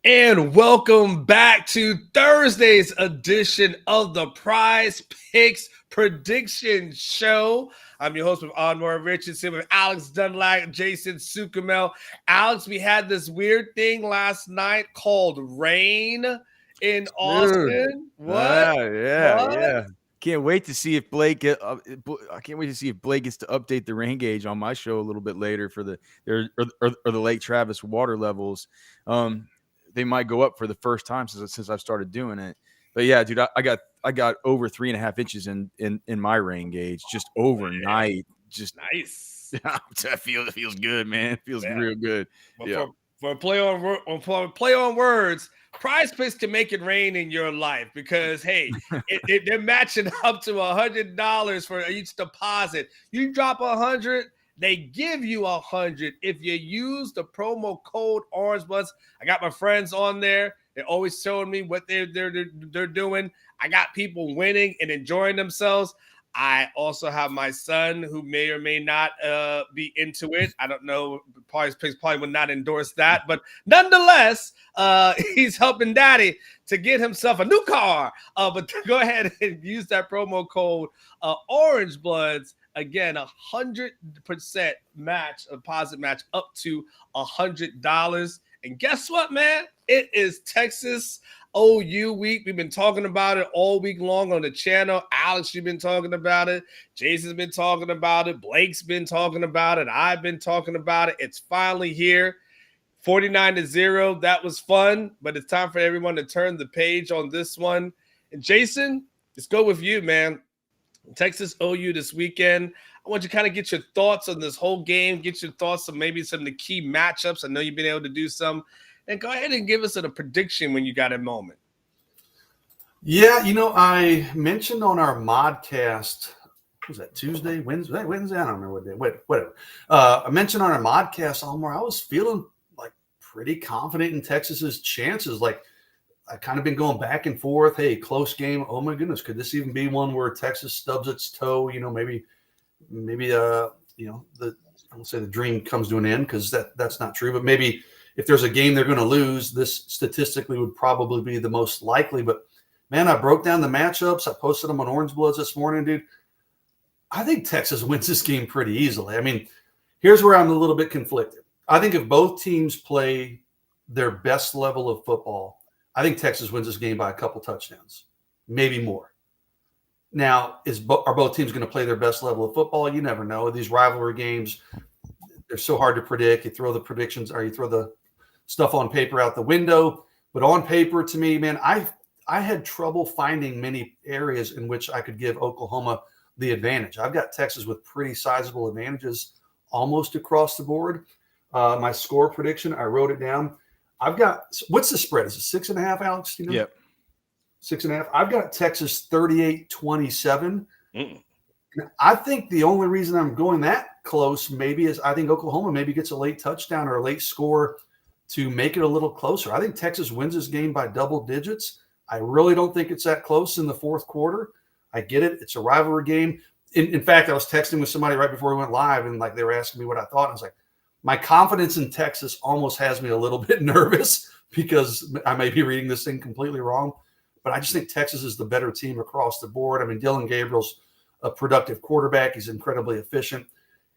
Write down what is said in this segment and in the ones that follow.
And welcome back to Thursday's edition of the Prize Picks Prediction Show. I'm your host with Anwar Richardson with Alex Dunlap, Jason Sukamel. Alex, we had this weird thing last night called rain in Austin. What? Yeah. Can't wait to see if Blake. I can't wait to see if Blake gets to update the rain gauge on my show a little bit later for the the Lake Travis water levels. They might go up for the first time since I've started doing it. But yeah, dude, I got over 3.5 inches in my rain gauge just overnight. Just nice. It feels good, man. It feels real good. But for play on words, Prize Picks can make it rain in your life because hey, they're matching up to $100 for each deposit. You drop 100, they give you 100 if you use the promo code Orangebloods. I got my friends on there. They're always showing me what they're doing. I got people winning and enjoying themselves. I also have my son who may or may not be into it. I don't know. Prize Picks probably would not endorse that. But nonetheless, he's helping daddy to get himself a new car. But go ahead and use that promo code Orangebloods. Again, 100% match, a deposit match up to $100. And guess what, man? It is Texas OU week. We've been talking about it all week long on the channel. Alex, you've been talking about it. Jason's been talking about it. Blake's been talking about it. I've been talking about it. It's finally here. 49-0. That was fun, but it's time for everyone to turn the page on this one. And Jason, let's go with you, man. Texas OU this weekend. I want you to kind of get your thoughts on this whole game, get your thoughts on maybe some of the key matchups. I know you've been able to do some. And go ahead and give us a prediction when you got a moment. Yeah, I mentioned on our modcast, what was that, Tuesday, Wednesday? I don't remember what day. Whatever. I mentioned on our modcast, Almar, I was feeling like pretty confident in Texas's chances. Like I kind of been going back and forth. Hey, close game. Oh my goodness, could this even be one where Texas stubs its toe? Maybe I won't say the dream comes to an end because that's not true, but maybe if there's a game they're going to lose, this statistically would probably be the most likely. But, man, I broke down the matchups. I posted them on Orangebloods this morning, dude. I think Texas wins this game pretty easily. I mean, here's where I'm a little bit conflicted. I think if both teams play their best level of football, I think Texas wins this game by a couple touchdowns, maybe more. Now, are both teams going to play their best level of football? You never know. These rivalry games, they're so hard to predict. You throw the predictions or you throw the stuff on paper out the window. But on paper, to me, man, I had trouble finding many areas in which I could give Oklahoma the advantage. I've got Texas with pretty sizable advantages almost across the board. My score prediction, I wrote it down. What's the spread? Is it 6.5, Alex? Yep. 6.5. I've got Texas 38-27. I think the only reason I'm going that close maybe is I think Oklahoma maybe gets a late touchdown or a late score to make it a little closer. I think Texas wins this game by double digits. I really don't think it's that close in the fourth quarter. I get it. It's a rivalry game. In fact, I was texting with somebody right before we went live, and they were asking me what I thought. And I was like, my confidence in Texas almost has me a little bit nervous because I may be reading this thing completely wrong. But I just think Texas is the better team across the board. I mean, Dylan Gabriel's a productive quarterback. He's incredibly efficient.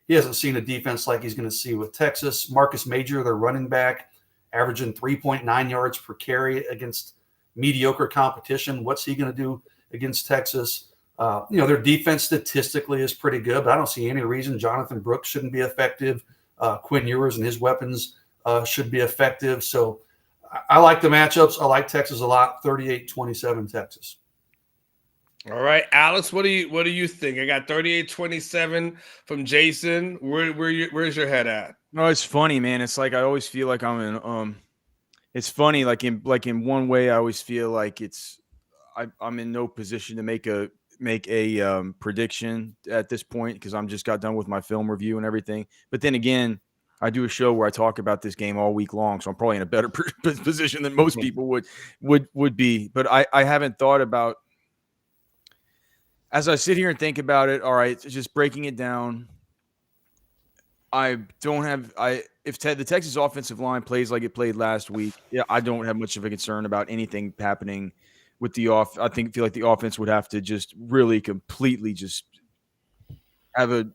He hasn't seen a defense like he's going to see with Texas. Marcus Major, their running back, averaging 3.9 yards per carry against mediocre competition. What's he going to do against Texas? Their defense statistically is pretty good, but I don't see any reason Jonathan Brooks shouldn't be effective. Quinn Ewers and his weapons should be effective. So I like the matchups. I like Texas a lot. 38-27 Texas. All right, Alex, what do you think? I got 38-27 from Jason. Where's your head at? No, it's funny, man. It's like I always feel like I'm in. It's funny, like in one way, I always feel like I'm in no position to make a prediction at this point because I'm just got done with my film review and everything. But then again, I do a show where I talk about this game all week long, so I'm probably in a better position than most people would be. But I haven't thought about. As I sit here and think about it, all right, just breaking it down, I don't have if the Texas offensive line plays like it played last week, yeah, I don't have much of a concern about anything happening with the off. I feel like the offense would have to just really completely just have a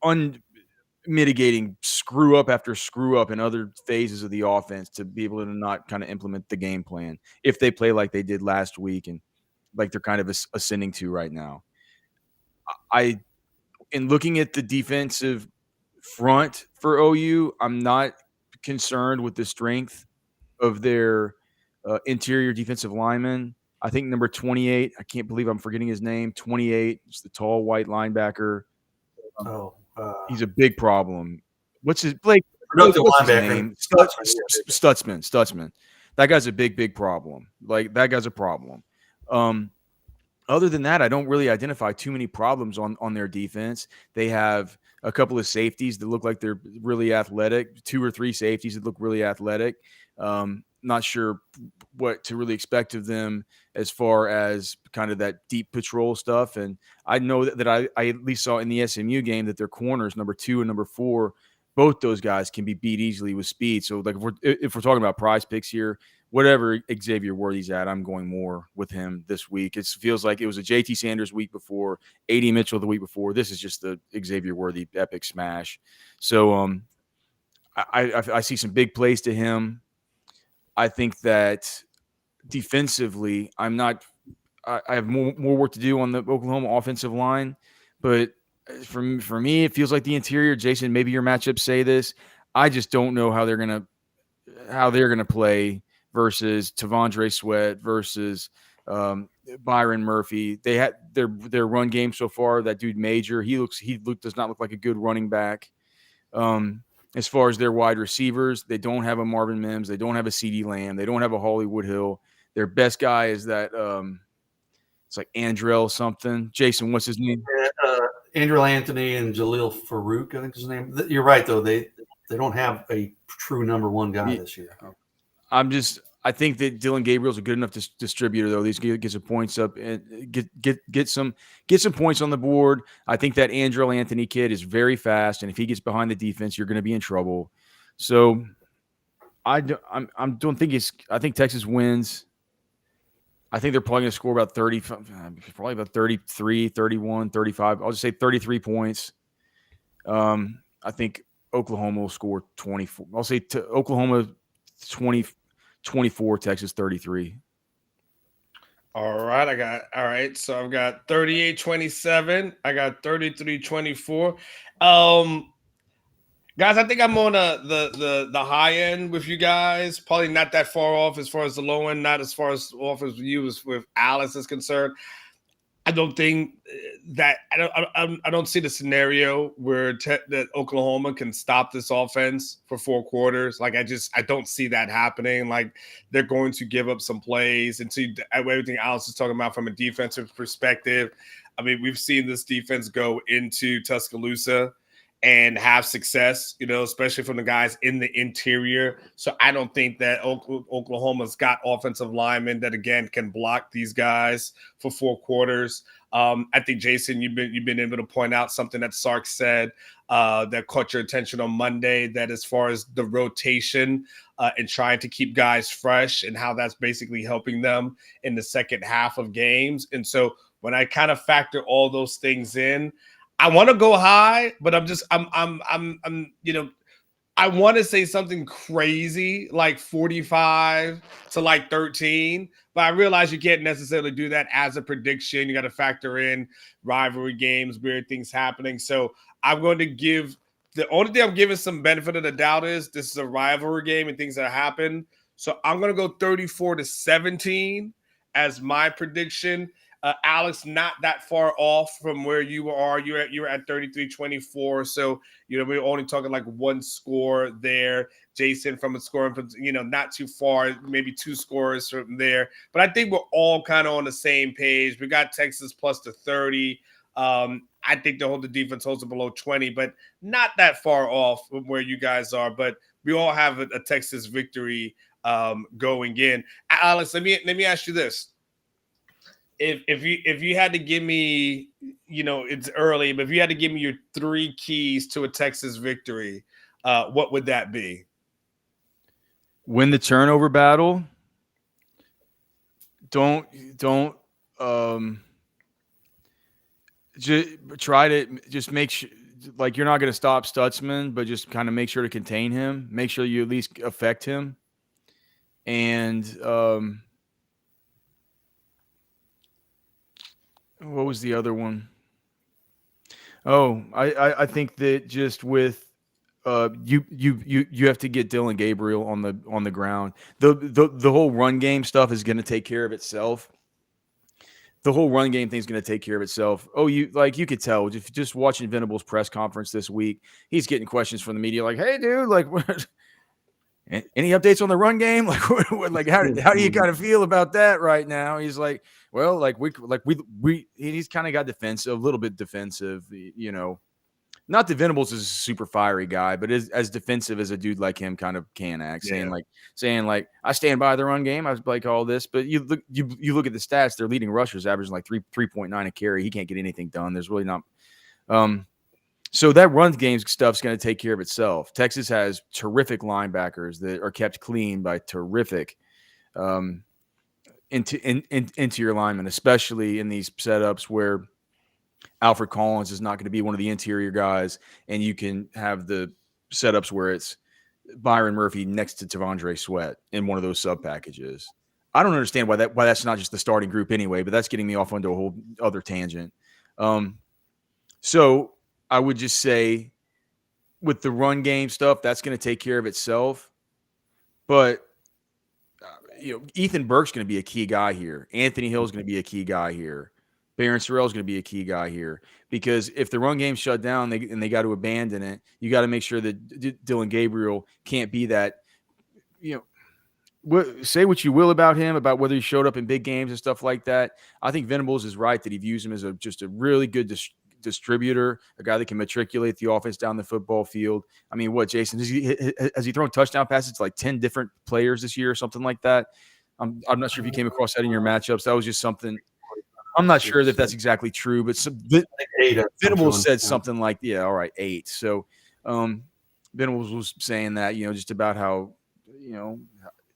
unmitigating screw up after screw up in other phases of the offense to be able to not kind of implement the game plan if they play like they did last week and like they're kind of ascending to right now. I in looking at the defensive front for OU, I'm not concerned with the strength of their interior defensive lineman. I think number 28, I can't believe I'm forgetting his name, 28, it's the tall white linebacker. He's a big problem. What's his Blake? Productive What's his linebacker. name? Stutzman. Stutzman. That guy's a big problem. Like that guy's a problem. Other than that, I don't really identify too many problems on their defense. They have a couple of safeties that look like they're really athletic, 2 or 3 safeties that look really athletic. Not sure what to really expect of them as far as kind of that deep patrol stuff. And I know that I at least saw in the SMU game that their corners, number 2 and number 4, both those guys can be beat easily with speed. So like if we're talking about prize picks here, whatever Xavier Worthy's at, I'm going more with him this week. It feels like it was a JT Sanders week before, AD Mitchell the week before. This is just the Xavier Worthy epic smash. So I see some big plays to him. I think that defensively, I have more work to do on the Oklahoma offensive line, but for me, it feels like the interior. Jason, maybe your matchups say this. I just don't know how they're gonna play versus Tavondre Sweat versus Byron Murphy. They had their run game so far. That dude Major, he does not look like a good running back. As far as their wide receivers, they don't have a Marvin Mims, they don't have a CeeDee Lamb, they don't have a Hollywood Hill. Their best guy is that it's like Andrell something. Jason, what's his name? Andrew Anthony and Jaleel Farouk, I think is his name. You're right though. They don't have a true number 1 guy this year. I think that Dylan Gabriel's a good enough distributor though. He's get some points up and get some points on the board. I think that Andrell Anthony kid is very fast, and if he gets behind the defense, you're going to be in trouble. So I don't think I think Texas wins. I think they're probably going to score about 30, probably about 33, 31, 35. I'll just say 33 points. I think Oklahoma will score 24. I'll say Oklahoma 24, Texas 33. All right. So I've got 38-27. I got 33-24. Guys, I think I'm on the high end with you guys. Probably not that far off as far as the low end, not as far as off as you as with Alice is concerned. I don't think that I don't see the scenario where that Oklahoma can stop this offense for 4 quarters. Like I don't see that happening. Like they're going to give up some plays and see everything Alice is talking about from a defensive perspective. I mean, we've seen this defense go into Tuscaloosa and have success, especially from the guys in the interior. So I don't think that Oklahoma's got offensive linemen that, again, can block these guys for 4 quarters. I think, Jason, you've been able to point out something that Sark said that caught your attention on Monday, that as far as the rotation and trying to keep guys fresh and how that's basically helping them in the second half of games. And so when I kind of factor all those things in, I want to go high, but I want to say something crazy like 45 to like 13, but I realize you can't necessarily do that as a prediction. You got to factor in rivalry games, weird things happening. So I'm going to give the only thing I'm giving some benefit of the doubt is this is a rivalry game and things that happen. So I'm going to go 34-17 as my prediction. Alex, not that far off from where you are. You're at 33-24. So, we're only talking like 1 score there. Jason, from a scoring, not too far, maybe 2 scores from there. But I think we're all kind of on the same page. We got Texas plus the 30. I think the defense holds it below 20, but not that far off from where you guys are. But we all have a Texas victory going in. Alex, let me ask you this. if you had to give me, it's early, but if you had to give me your 3 keys to a Texas victory, what would that be? Win the turnover battle. Don't just try to just make sure, like, you're not going to stop Stutzman, but just kind of make sure to contain him. Make sure you at least affect him. And what was the other one? Oh, I think that just with you have to get Dylan Gabriel on the ground. The whole run game stuff is going to take care of itself. The whole run game thing is going to take care of itself. Oh, you could tell just watching Venable's press conference this week. He's getting questions from the media like, "Hey, dude, like, what, any updates on the run game? Like, how do you kind of feel about that right now?" He's like, "Well, he's kind of got defensive, a little bit defensive, Not that Venables is a super fiery guy, but as defensive as a dude like him kind of can act, saying I stand by the run game. I was like all this, but you look at the stats. Their leading rushers averaging like 3.9 a carry. He can't get anything done. There's really not. So that run game stuff's going to take care of itself. Texas has terrific linebackers that are kept clean by terrific interior linemen, especially in these setups where Alfred Collins is not going to be one of the interior guys, and you can have the setups where it's Byron Murphy next to Tavondre Sweat in one of those sub packages. I don't understand why that's not just the starting group anyway, but that's getting me off onto a whole other tangent. So I would just say with the run game stuff, that's going to take care of itself. But Ethan Burke's going to be a key guy here. Anthony Hill's going to be a key guy here. Barron Sorrell's going to be a key guy here, because if the run game's shut down and they got to abandon it, you got to make sure that Dylan Gabriel can't be that. Say what you will about him, about whether he showed up in big games and stuff like that. I think Venables is right that he views him as just a really good distributor, a guy that can matriculate the offense down the football field. I mean, what, Jason, has he thrown touchdown passes to like 10 different players this year or something like that? I'm not sure if you came across that in your matchups. That was just something. I'm not sure that that's exactly true, but Venables said something like, 8. So Venables was saying that, just about how,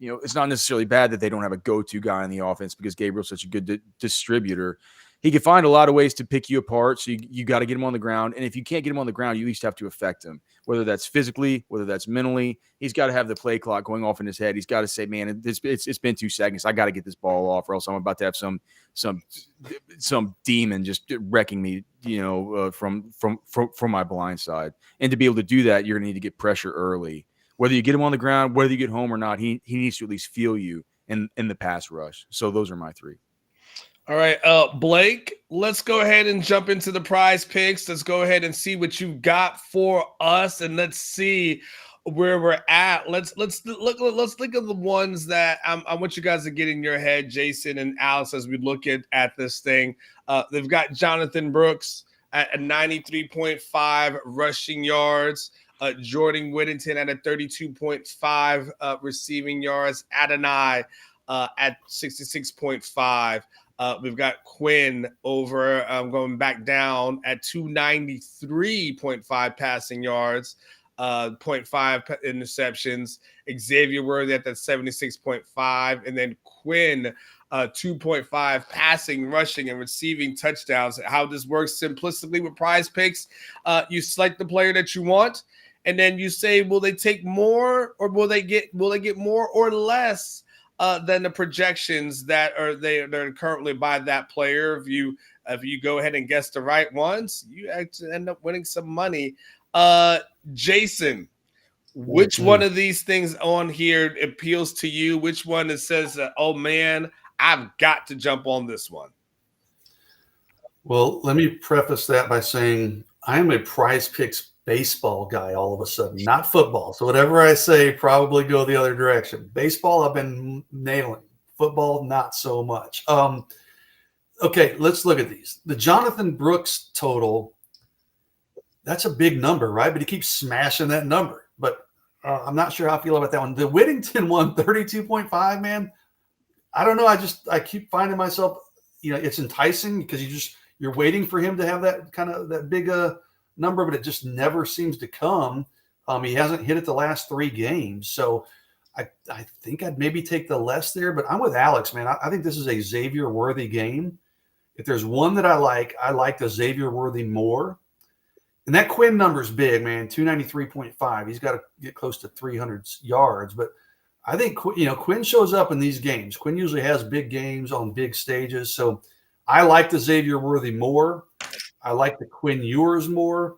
it's not necessarily bad that they don't have a go-to guy in the offense, because Gabriel's such a good distributor. He can find a lot of ways to pick you apart, so you got to get him on the ground. And if you can't get him on the ground, you at least have to affect him, whether that's physically, whether that's mentally. He's got to have the play clock going off in his head. He's got to say, man, it's been 2 seconds. I got to get this ball off, or else I'm about to have some demon just wrecking me, from my blind side. And to be able to do that, you're going to need to get pressure early. Whether you get him on the ground, whether you get home or not, he needs to at least feel you in the pass rush. So those are my 3. All right, Blake, let's go ahead and jump into the prize picks. Let's go ahead and see what you got for us, and let's see where we're at. Let's look at the ones that I want you guys to get in your head, Jason and Alice, as we look at this thing. They've got Jonathan Brooks at 93.5 rushing yards. Jordan Whittington at a 32.5 receiving yards. Adonai at 66.5. We've got Quinn over going back down at 293.5 passing yards, 0.5 interceptions. Xavier Worthy at that 76.5, and then Quinn 2.5 passing, rushing, and receiving touchdowns. How this works simplistically with Prize Picks, you select the player that you want, and then you say, will they take more, or will they get more or less than the projections that they're currently by that player. If you go ahead and guess the right ones, you actually end up winning some money. Jason, which one of these things on here appeals to you? Which one that says, oh man, I've got to jump on this one? Well, let me preface that by saying I am a Prize Picks baseball guy all of a sudden, not football. So whatever I say, probably go the other direction. Baseball, I've been nailing. Football, not so much. Okay, let's look at these. The Jonathan Brooks total, that's a big number, right? But he keeps smashing that number. But I'm not sure how I feel about that one. The Whittington one, 32.5, man. I don't know. I keep finding myself, it's enticing because you're waiting for him to have that kind of that big number, but it just never seems to come. He hasn't hit it the last 3 games, so I think I'd maybe take the less there. But I'm with Alex, man. I think this is a Xavier Worthy game. If there's one that I like the Xavier Worthy more. And that Quinn number's big, man. 293.5. He's got to get close to 300 yards, but I think Quinn shows up in these games. Quinn usually has big games on big stages, so I like the Xavier Worthy more. I like the Quinn Ewers more,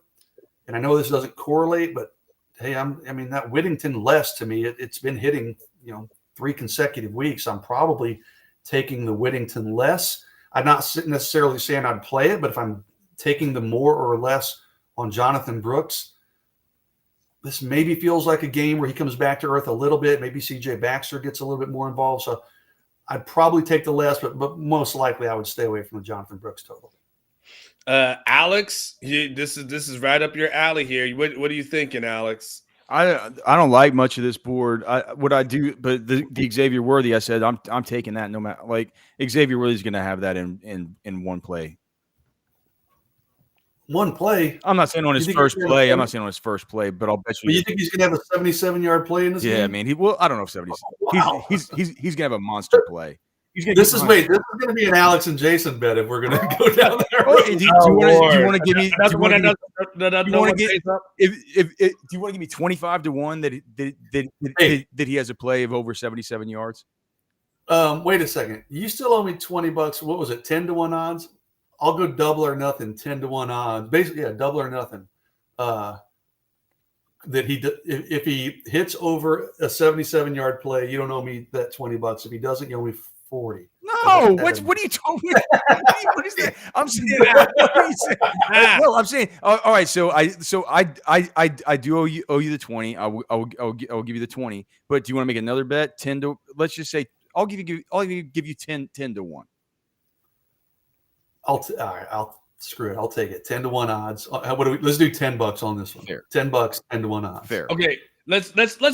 and I know this doesn't correlate, but hey, that Whittington less to me. It's been hitting 3 consecutive weeks. I'm probably taking the Whittington less. I'm not necessarily saying I'd play it, but if I'm taking the more or less on Jonathan Brooks, this maybe feels like a game where he comes back to earth a little bit. Maybe CJ Baxter gets a little bit more involved. So I'd probably take the less, but most likely I would stay away from the Jonathan Brooks total. Alex, this is right up your alley here. What are you thinking, Alex? I don't like much of this board. The Xavier Worthy, I said I'm taking that no matter. Like Xavier Worthy's going to have that in one play. One play. I'm not saying on his first play. I'm not saying on his first play, but I'll bet you. But you think he's going to have a 77-yard play in this game? Yeah, man. I don't know if 70. Wow. He's going to have a monster play. This is going to be an Alex and Jason bet if we're going to go down there. Do you want to give me? Do you want to give me 25 to 1 that he has a play of over 77 yards? Wait a second. You still owe me $20. What was it? 10 to 1 odds? I'll go double or nothing, 10 to 1 odds. Basically, yeah, double or nothing. That if he hits over a 77-yard play, you don't owe me that $20. If he doesn't, you owe me 40. No, what are you talking about? What is that? I'm saying. No, I'm saying. All right, so I do owe you the 20. I'll give you the 20. But do you want to make another bet? 10 to. Let's just say I'll give you 10 to 1. All right, I'll screw it. I'll take it. 10 to 1 odds. Let's do $10 on this one. Fair. $10, 10 to 1 odds. Fair. Okay, let's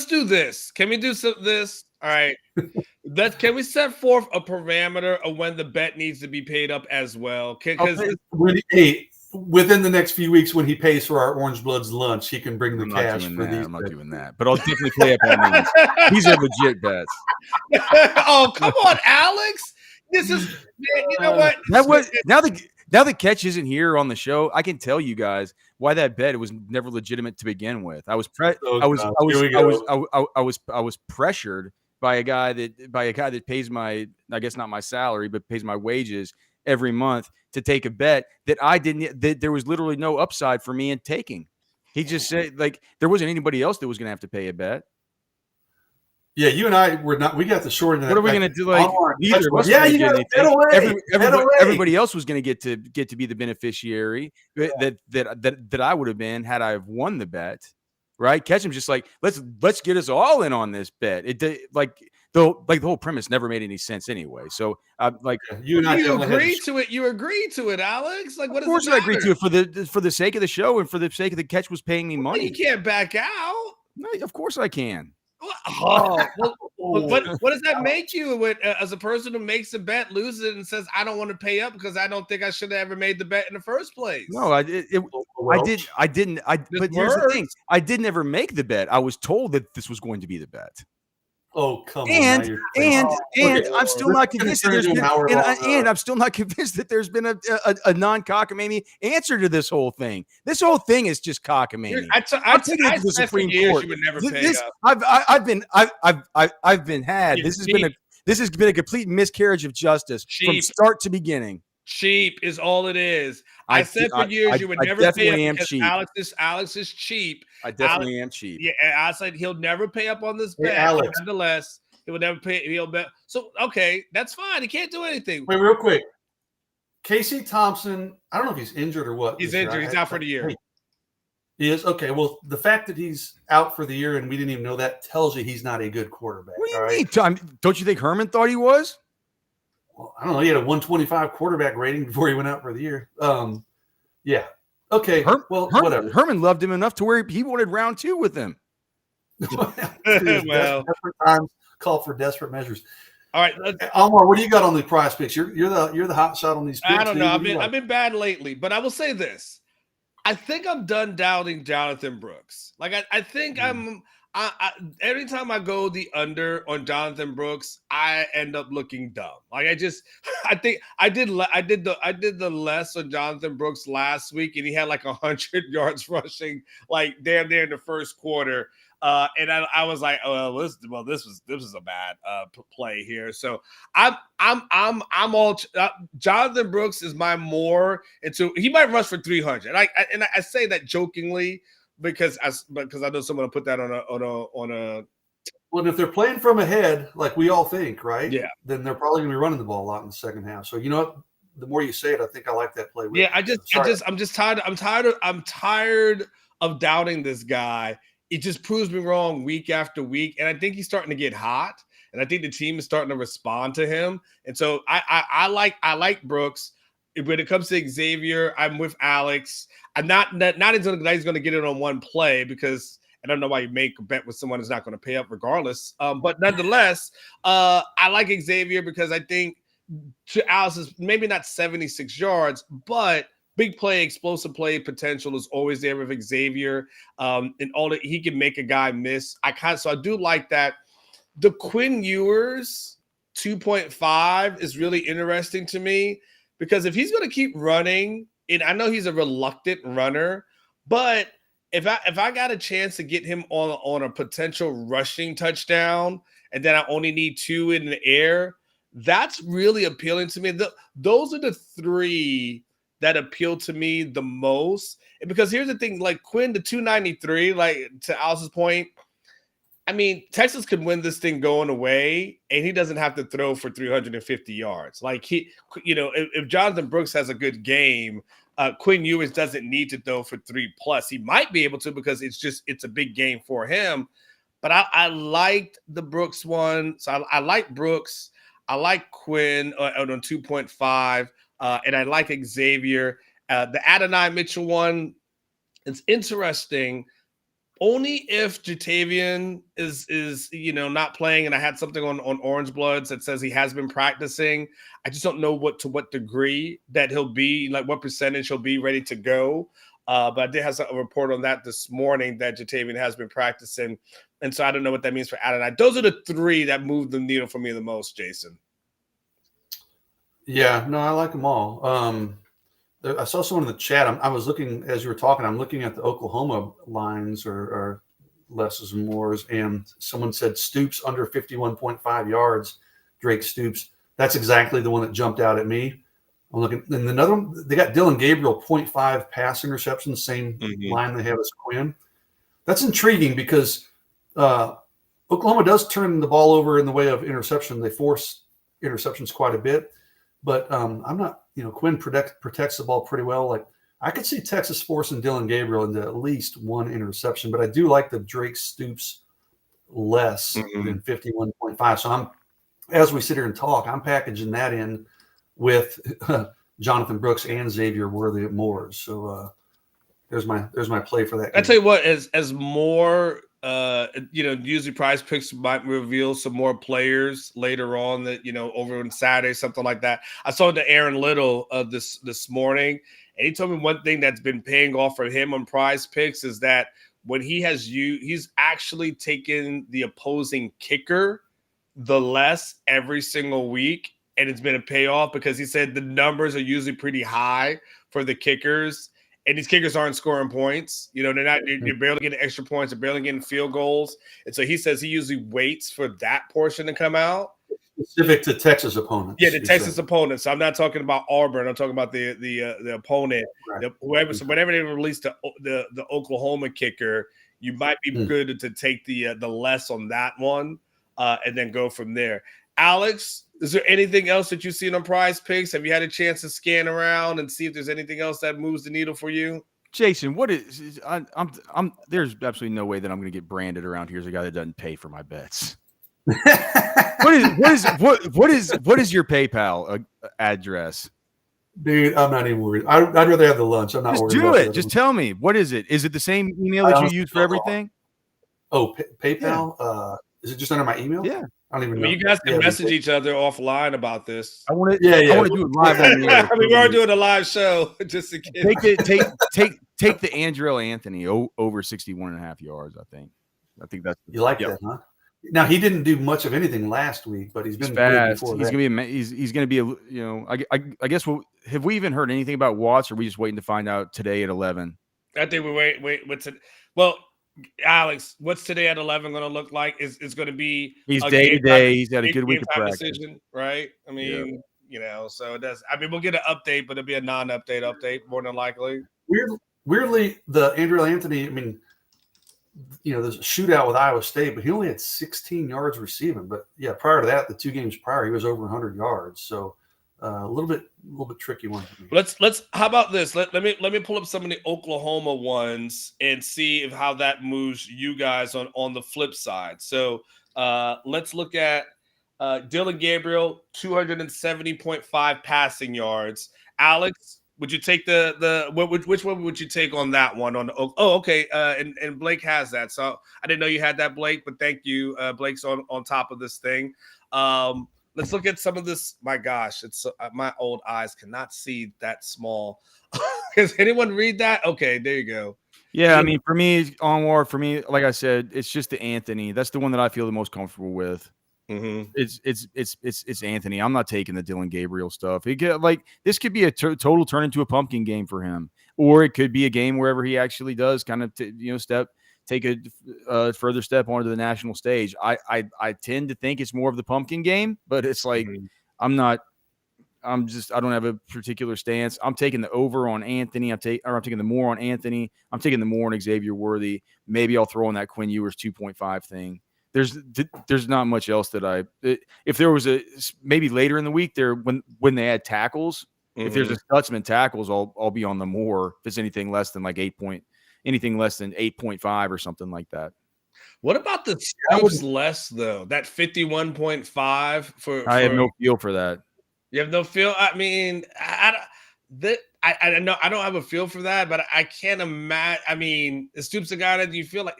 do this. Can we do this? All right. Can we set forth a parameter of when the bet needs to be paid up as well? Because within the next few weeks, when he pays for our Orangebloods lunch, he can bring the cash for these. I'm not doing that, but I'll definitely play up on these. These are legit bets. Oh, come on, Alex. This is, you know what? Now the catch isn't here on the show. I can tell you guys why that bet was never legitimate to begin with. I was pressured by a guy that pays my, I guess not my salary, but pays my wages every month to take a bet that there was literally no upside for me in taking. He just said there wasn't anybody else that was going to have to pay a bet. Yeah, you and I were not. We got the short end of that. What are we going to do? Neither of us. Yeah, you got to head away. Everybody else was going to get to be the beneficiary that I would have been had I have won the bet. Right? Ketchum's just like, let's get us all in on this bet. The whole premise never made any sense anyway. So you agree to it. You agree to it, Alex. Like, what? Of course, I agree to it for the sake of the show and for the sake of the Ketch was paying me money. You can't back out. No, of course I can. Oh, what does that make you as a person who makes a bet, loses it, and says, I don't want to pay up because I don't think I should have ever made the bet in the first place? No, I didn't. But here's the thing. I didn't ever make the bet. I was told that this was going to be the bet. Oh, come on. And I'm still not convinced that there's been, and I'm still not convinced that there's been a non-cockamamie answer to this whole thing. This whole thing is just cockamamie. I'm taking it to the Supreme Court. You would never pay up. I've been had. This has been a complete miscarriage of justice from start to beginning. Cheap is all it is. I said for years you would never pay up because Alex is cheap. I definitely am cheap. Yeah, I said he'll never pay up on this bet. Alex. Nonetheless, he will never pay. He'll bet. So okay, that's fine. He can't do anything. Wait, real quick. Casey Thompson. I don't know if he's injured or what. He's injured. He's out for the year. He is? Okay. Well, the fact that he's out for the year and we didn't even know that tells you he's not a good quarterback. What do you mean? Don't you think Herman thought he was? Well, I don't know. He had a 125 quarterback rating before he went out for the year. Yeah. Okay. Whatever. Herman loved him enough to where he wanted round 2 with him. Desperate times call for desperate measures. All right, Almar, what do you got on the prize picks? You're the hot shot on these picks. I don't know. What I've been bad lately, but I will say this. I think I'm done doubting Jonathan Brooks. Like I think I every time I go the under on Jonathan Brooks, I end up looking dumb. Like I think I did the less on Jonathan Brooks last week, and he had like 100 yards rushing, like damn near in the first quarter. And I was like, this was a bad play here. So I'm all Jonathan Brooks is my more into. He might rush for 300. I say that jokingly because I know someone will put that on a. Well, if they're playing from ahead, like we all think, right? Yeah. Then they're probably going to be running the ball a lot in the second half. So you know what? The more you say it, I think I like that play. Yeah, I'm just tired. I'm tired of doubting this guy. It just proves me wrong week after week. And I think he's starting to get hot. And I think the team is starting to respond to him. And so I like Brooks. When it comes to Xavier, I'm with Alex. I'm not he's going to get it on one play because I don't know why you make a bet with someone who's not going to pay up regardless. But nonetheless, I like Xavier because I think to Alex's maybe not 76 yards, but big play, explosive play potential is always there with Xavier. And all that he can make a guy miss. So I do like that. The Quinn Ewers 2.5 is really interesting to me because if he's going to keep running, and I know he's a reluctant runner, but if I got a chance to get him on a potential rushing touchdown, and then I only need 2 in the air, that's really appealing to me. Those are the 3 that appeal to me the most. And because here's the thing, like Quinn, the 293, like to Alice's point, I mean, Texas could win this thing going away, and he doesn't have to throw for 350 yards. Like if Jonathan Brooks has a good game, Quinn Ewers doesn't need to throw for 3+. He might be able to because it's a big game for him. But I liked the Brooks one. So I like Brooks. I like Quinn on 2.5. And I like Xavier. The Adonai Mitchell one, it's interesting. Only if Jatavian is not playing, and I had something on Orangebloods that says he has been practicing. I just don't know to what degree that he'll be, like what percentage he'll be ready to go. But I did have a report on that this morning that Jatavian has been practicing. And so I don't know what that means for Adonai. Those are the 3 that move the needle for me the most, Jason. Yeah, no, I like them all. I saw someone in the chat. I was looking as you were talking. I'm looking at the Oklahoma lines or lesses and mores, and someone said Stoops under 51.5 yards. Drake Stoops. That's exactly the one that jumped out at me. I'm looking, and another one. They got Dylan Gabriel 0.5 pass interception, same line they have as Quinn. That's intriguing because Oklahoma does turn the ball over in the way of interception. They force interceptions quite a bit. But I'm not, Quinn protects the ball pretty well. Like I could see Texas forcing Dylan Gabriel into at least 1 interception, but I do like the Drake Stoops less than 51.5. So as we sit here and talk, I'm packaging that in with Jonathan Brooks and Xavier Worthy at Moores. So there's my play for that game. I tell you what, as more usually PrizePicks might reveal some more players later on that, over on Saturday, something like that. I saw the Aaron Little this morning, and he told me one thing that's been paying off for him on PrizePicks is that when he's actually taken the opposing kicker the less every single week, and it's been a payoff because he said the numbers are usually pretty high for the kickers. And these kickers aren't scoring points. They're barely getting extra points. They're barely getting field goals. And so he says he usually waits for that portion to come out. Specific to Texas opponents. Yeah, the Texas opponents. So I'm not talking about Auburn. I'm talking about the opponent. Right. So whenever they release the Oklahoma kicker, you might be good to take the less on that one and then go from there. Alex, is there anything else that you've seen on PrizePicks? Have you had a chance to scan around and see if there's anything else that moves the needle for you? Jason, what is I'm there's absolutely no way that I'm going to get branded around here as a guy that doesn't pay for my bets. What is your PayPal address? Dude, I'm not even worried. I'd rather have the lunch. I'm not worried. Just do it. Just tell me. What is it? Is it the same email that you use for everything? Oh, PayPal? Yeah. Is it just under my email? Yeah. I don't even I know. mean, you guys can Yeah, message each other offline about this. I want to. Yeah, yeah. I want to do it live on the air. I mean, we are doing a live show just in case. Take the Andrell Anthony over 61.5 yards. I think that's You like that, huh? Now he didn't do much of anything last week, but he's been good fast. before He's that. gonna be. He's gonna be. I guess. Have we even heard anything about Watts? Or are we just waiting to find out today at 11? I think we wait. What's it? Well, Alex, what's today at 11 going to look like? Is going to be He's day to day. He's had a good week of practice. Decision, right? I mean, so it does. I mean, we'll get an update, but it'll be a non-update update more than likely. Weirdly, the Andrell Anthony. I mean, there's a shootout with Iowa State, but he only had 16 yards receiving. But yeah, prior to that, the 2 games prior, he was over 100 yards. So a little bit tricky one. Let's. How about this? Let me pull up some of the Oklahoma ones and see how that moves you guys on the flip side. So let's look at Dylan Gabriel, 270.5 passing yards. Alex, would you take which one would you take on that one? Okay. And Blake has that. So I didn't know you had that, Blake, but thank you. Blake's on top of this thing. Let's look at some of this. My gosh, it's my old eyes cannot see that small. Does anyone read that? Okay, there you go. Yeah, I mean, for me, like I said, it's just the Anthony. That's the one that I feel the most comfortable with. Mm-hmm. It's Anthony. I'm not taking the Dylan Gabriel stuff. This could be a total turn into a pumpkin game for him, or it could be a game wherever he actually does kind of take a further step onto the national stage. I tend to think it's more of the pumpkin game, but it's like I don't have a particular stance. I'm taking the over on Anthony. I'm taking the more on Anthony. I'm taking the more on Xavier Worthy. Maybe I'll throw in that Quinn Ewers 2.5 thing. There's not much else that if there was maybe later in the week there when they add tackles, if there's a Stutzman tackles, I'll be on the more. If it's anything less than like anything less than 8.5 or something like that. What about the Stoops less though? That 51.5 for I have no feel for that. You have no feel. I mean, I know I don't have a feel for that, but I can't imagine. I mean, is Stoops a guy that you feel like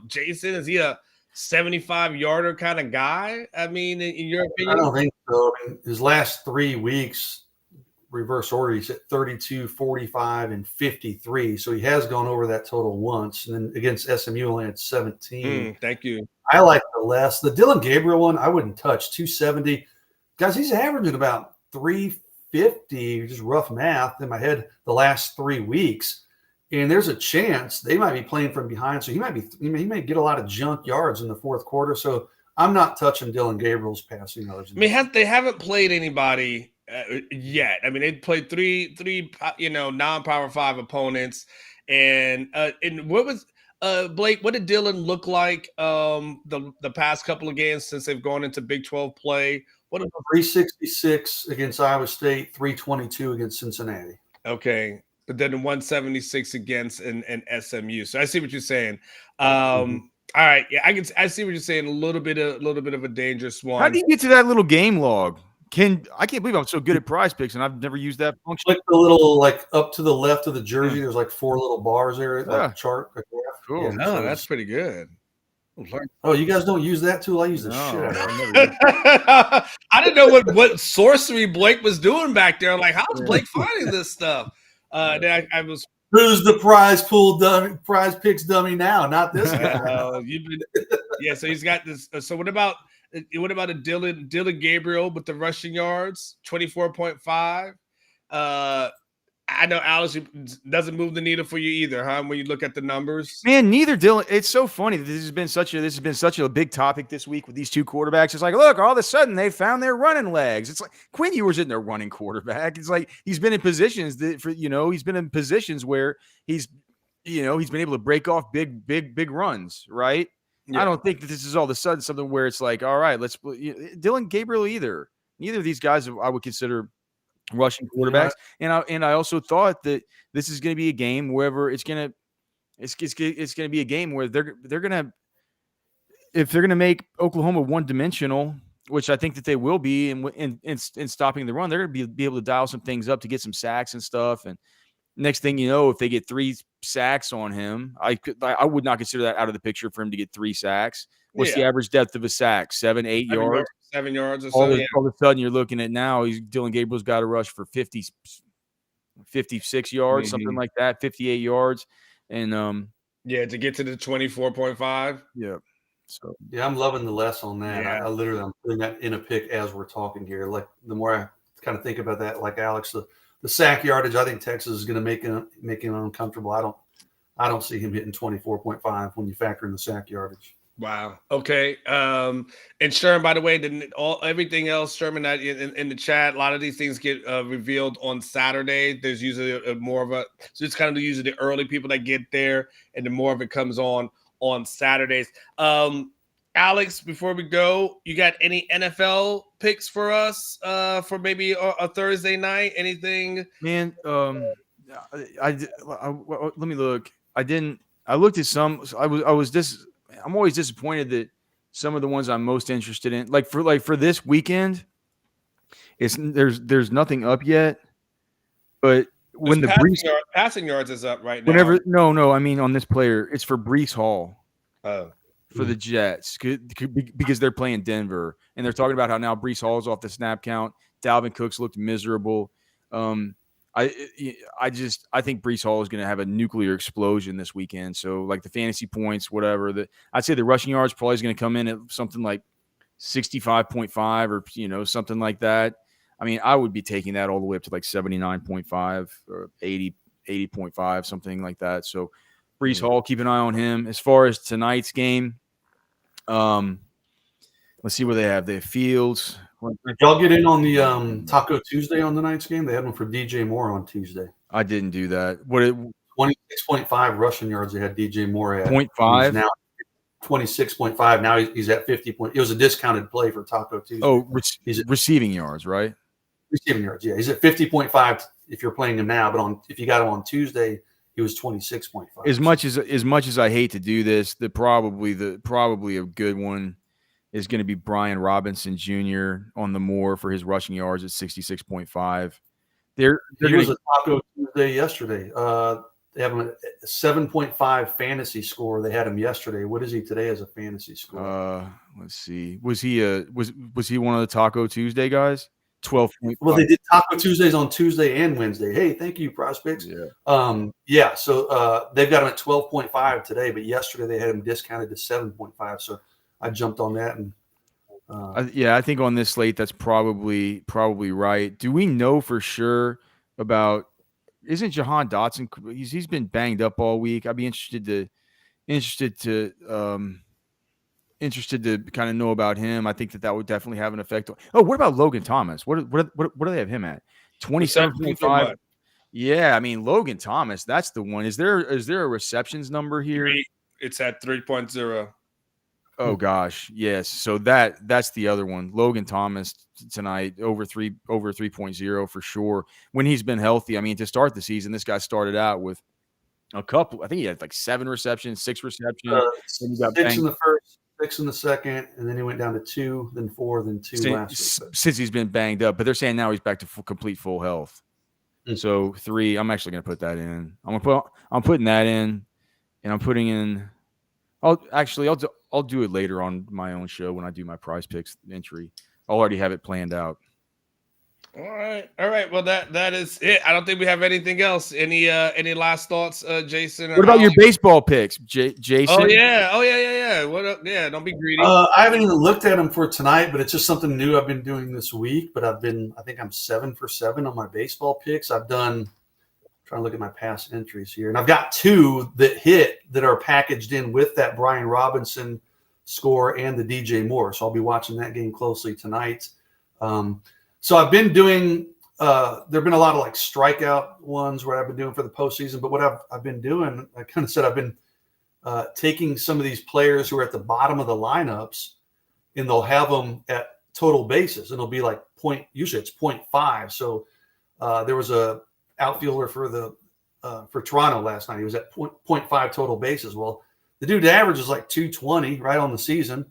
Jason? Is he a 75-yarder kind of guy? I mean, in your opinion, I don't think so. I mean, his last 3 weeks, reverse order, he's at 32, 45, and 53. So he has gone over that total once. And then against SMU, only had 17. Thank you. I like the less. The Dylan Gabriel one, I wouldn't touch. 270. Guys, he's averaging about 350, just rough math in my head, the last 3 weeks. And there's a chance they might be playing from behind. So he may get a lot of junk yards in the fourth quarter. So I'm not touching Dylan Gabriel's passing yards. I mean, they haven't played anybody yet. I mean, they played three non-Power 5 opponents. And what was Blake? What did Dylan look like the past couple of games since they've gone into Big 12 play? What 366 against Iowa State, 322 against Cincinnati. Okay, but then 176 against an SMU. So I see what you're saying. All right, yeah, I see what you're saying. A little bit of a dangerous one. How do you get to that little game log? I can't believe I'm so good at PrizePicks and I've never used that function. Click the little up to the left of the jersey. There's 4 little bars there, like a chart. Cool. Yeah, no, that's pretty good. Oh, you guys don't use that tool? I use the shit out of it. I didn't know what sorcery Blake was doing back there. Like, how is Blake finding this stuff? Then I was. Who's the PrizePicks dummy now? Not this guy. So he's got this. So what about a Dylan Gabriel with the rushing yards, 24.5? I know Alice doesn't move the needle for you either, huh? When you look at the numbers, man, neither Dylan. It's so funny that this has been such a big topic this week with these two quarterbacks. It's like, look, all of a sudden they found their running legs. It's like Quinn Ewers isn't their running quarterback. It's like he's been in positions he's been in positions where he's been able to break off big runs, right? Yeah. I don't think that this is all of a sudden something where it's like, all right, let's Dylan Gabriel either. Neither of these guys I would consider rushing quarterbacks, and I also thought that this is going to be a game wherever it's going to be a game where if they're going to make Oklahoma one-dimensional, which I think that they will be in stopping the run, they're going to be able to dial some things up to get some sacks and stuff, and Next thing you know, if they get 3 sacks on him, I would not consider that out of the picture for him to get 3 sacks. What's the average depth of a sack? 7, 8 yards? 7 yards or All so. of a sudden, you're looking at now. Dylan Gabriel's got to rush for 56 yards, something like that, 58 yards, and to get to the 24.5. Yeah. So I'm loving the less on that. Yeah. I literally I'm putting that in a pick as we're talking here. Like the more I kind of think about that, like Alex, the sack yardage, I think Texas is going to make him uncomfortable. I don't see him hitting 24.5 when you factor in the sack yardage. Wow. Okay. And Sherman, by the way, everything else, Sherman, that in the chat, a lot of these things get revealed on Saturday. There's usually more of so it's kind of usually the early people that get there, and the more of it comes on Saturdays. Alex, before we go, you got any NFL picks for us for maybe a Thursday night? Anything? Man, let me look. I looked at some. I'm always disappointed that some of the ones I'm most interested in, like for this weekend, there's nothing up yet. But when the passing yards is up right now. No, I mean on this player, it's for Breece Hall. Oh. For the Jets, because they're playing Denver, and they're talking about how now Breece Hall's off the snap count. Dalvin Cook's looked miserable. I think Breece Hall is going to have a nuclear explosion this weekend. So like the fantasy points, whatever. I'd say the rushing yards probably is going to come in at something like 65.5 or something like that. I mean, I would be taking that all the way up to like 79.5 or 80.5, something like that. So Breece Hall, keep an eye on him. As far as tonight's game, let's see where they have. They have Fields. Did y'all get in on the Taco Tuesday on the night's game? They had one for DJ Moore on Tuesday. I didn't do that. 26.5 rushing yards they had DJ Moore at. 0.5? Now 26.5. Now he's at 50. It was a discounted play for Taco Tuesday. Oh, he's receiving yards, right? Receiving yards, yeah. He's at 50.5 if you're playing him now, but if you got him on Tuesday, he was 26.5. As much as I hate to do this, probably a good one is going to be Brian Robinson Jr. on the Moore for his rushing yards at 66.5. He was a Taco Tuesday yesterday. They have him at 7.5 fantasy score. They had him yesterday. What is he today as a fantasy score? Let's see. Was he one of the Taco Tuesday guys? 12.5. Well, they did Taco Tuesdays on Tuesday and Wednesday. Hey, thank you, PrizePicks. Yeah. So they've got him at 12.5 today, but yesterday they had him discounted to 7.5. So I jumped on that and I think on this slate that's probably right. Do we know for sure about? Isn't Jahan Dotson? He's been banged up all week. I'd be interested to kind of know about him. I think that would definitely have an effect. Oh, what about Logan Thomas? What do they have him at? 27.5. Yeah, I mean Logan Thomas. That's the one. Is there a receptions number here? It's at 3.0. Oh gosh, yes. So that's the other one. Logan Thomas tonight over 3.0 for sure. When he's been healthy, I mean, to start the season, this guy started out with a couple. I think he had like 7 receptions, 6 receptions. 6 in the first, 6 in the second, and then he went down to 2, then 4, then 2 last week. Since he's been banged up, but they're saying now he's back to complete full health. So 3. I'm actually going to put that in. I'm putting that in, and I'm putting in. I'll do it later on my own show when I do my PrizePicks entry. I'll already have it planned out. All right. Well, that is it. I don't think we have anything else. Any last thoughts, Jason? What about your baseball picks, Jason? Oh yeah. What up? Yeah, don't be greedy. I haven't even looked at them for tonight, but it's just something new I've been doing this week. But I think I'm 7 for 7 on my baseball picks. Trying to look at my past entries here. And I've got 2 that are packaged in with that Brian Robinson score and the DJ Moore. So I'll be watching that game closely tonight. So I've been doing there have been a lot of like strikeout ones where I've been doing for the postseason. But what I've been doing, I kind of said I've been taking some of these players who are at the bottom of the lineups, and they'll have them at total bases. And it'll be like usually it's 0.5. So there was a outfielder for Toronto last night. He was at 0.5 total bases. Well, the dude average is like 220 right on the season,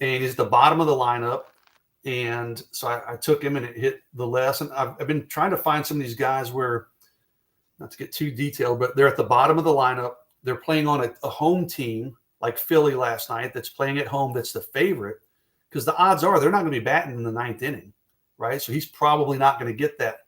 and he's at the bottom of the lineup. And so I took him, and it hit the less. And I've been trying to find some of these guys where not to get too detailed, but they're at the bottom of the lineup. They're playing on a home team like Philly last night that's playing at home that's the favorite, because the odds are they're not going to be batting in the ninth inning, right? So he's probably not going to get that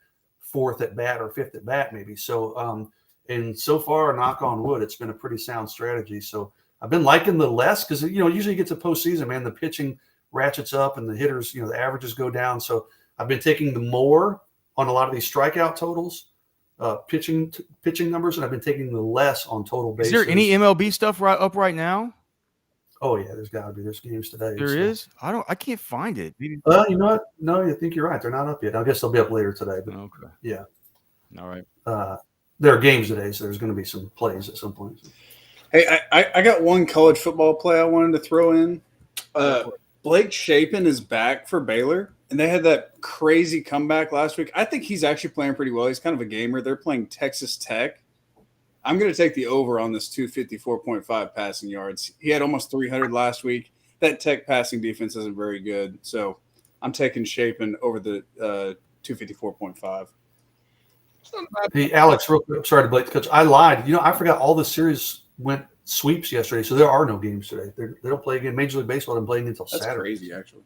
fourth at bat or fifth at bat maybe. So and so far, knock on wood, it's been a pretty sound strategy. So I've been liking the less because, usually you get to postseason, man, the pitching ratchets up and the hitters, the averages go down. So I've been taking the more on a lot of these strikeout totals, pitching numbers, and I've been taking the less on total bases. Is there any MLB stuff up right now? Oh yeah, there's got to be. There's games today. There is. I can't find it. You know what? No, I think you're right. They're not up yet. I guess they'll be up later today. But okay. Yeah. All right. There are games today, so there's going to be some plays at some point. Hey, I got one college football play I wanted to throw in. Blake Shapen is back for Baylor, and they had that crazy comeback last week. I think he's actually playing pretty well. He's kind of a gamer. They're playing Texas Tech. I'm going to take the over on this 254.5 passing yards. He had almost 300 last week. That Tech passing defense isn't very good, so I'm taking Shapen over the 254.5. Hey, Alex, real quick. Sorry to Blake, coach. I lied. I forgot all the series went sweeps yesterday, so there are no games today. They don't play again. Major League Baseball isn't playing until Saturday. That's crazy, actually.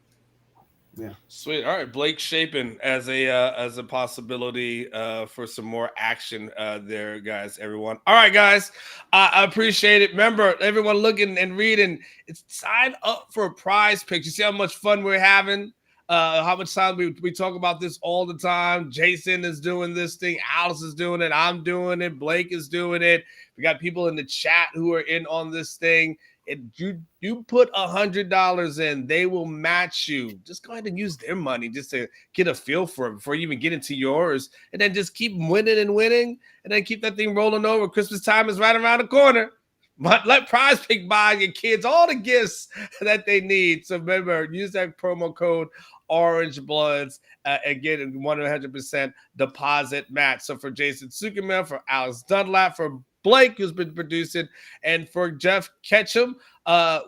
Yeah. Sweet. All right, Blake Shapen as a possibility for some more action there, guys. Everyone. All right, guys. I appreciate it. Remember, everyone looking and reading. It's sign up for PrizePicks. You see how much fun we're having. How much time we talk about this all the time. Jason is doing this thing. Alice is doing it. I'm doing it. Blake is doing it. We got people in the chat who are in on this thing. If you put $100 in, they will match you. Just go ahead and use their money just to get a feel for it before you even get into yours. And then just keep winning and winning. And then keep that thing rolling over. Christmas time is right around the corner. But let PrizePicks buy your kids all the gifts that they need. So remember, use that promo code Orangebloods and get a 100% deposit match. So for Jason Sukerman, for Alex Dunlap, for Blake, who's been producing, and for Jeff Ketchum,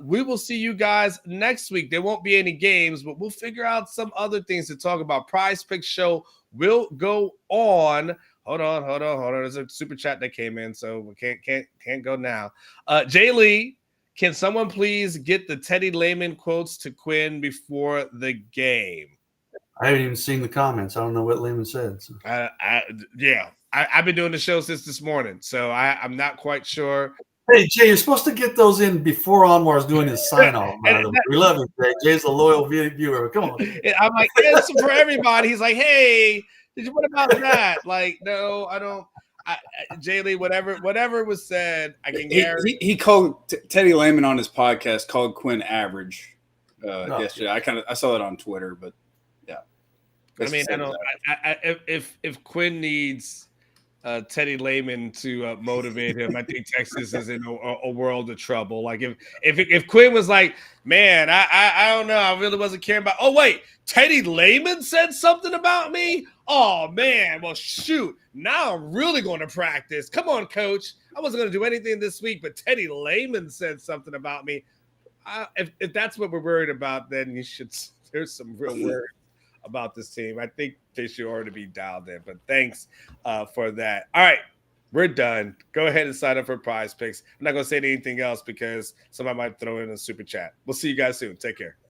we will see you guys next week. There won't be any games, but we'll figure out some other things to talk about. PrizePicks show will go on. Hold on. There's a super chat that came in, so we can't go now. Jay Lee, can someone please get the Teddy Lehman quotes to Quinn before the game? I haven't even seen the comments. I don't know what Lehman said. So. I've been doing the show since this morning, so I'm not quite sure. Hey, Jay, you're supposed to get those in before Anwar's doing his sign-off. We love you, Jay. Jay's a loyal viewer. Come on. I'm like, it's for everybody. He's like, hey, what about that? Like, no, I don't. Jay Lee, whatever was said, I can guarantee. He called Teddy Lehman on his podcast, called Quinn average yesterday. I saw that on Twitter, but yeah. I mean, I don't. If Quinn needs Teddy Lehman to motivate him, I think Texas is in a world of trouble. Like if Quinn was like, man, I don't know, I really wasn't caring about. Oh wait, Teddy Lehman said something about me. Oh man, well shoot, now I'm really going to practice. Come on, coach. I wasn't going to do anything this week, but Teddy Lehman said something about me. If that's what we're worried about, then you should. There's some real worries about this team. I think they should already be dialed in, but thanks for that. All right, we're done. Go ahead and sign up for PrizePicks. I'm not going to say anything else because somebody might throw in a super chat. We'll see you guys soon. Take care.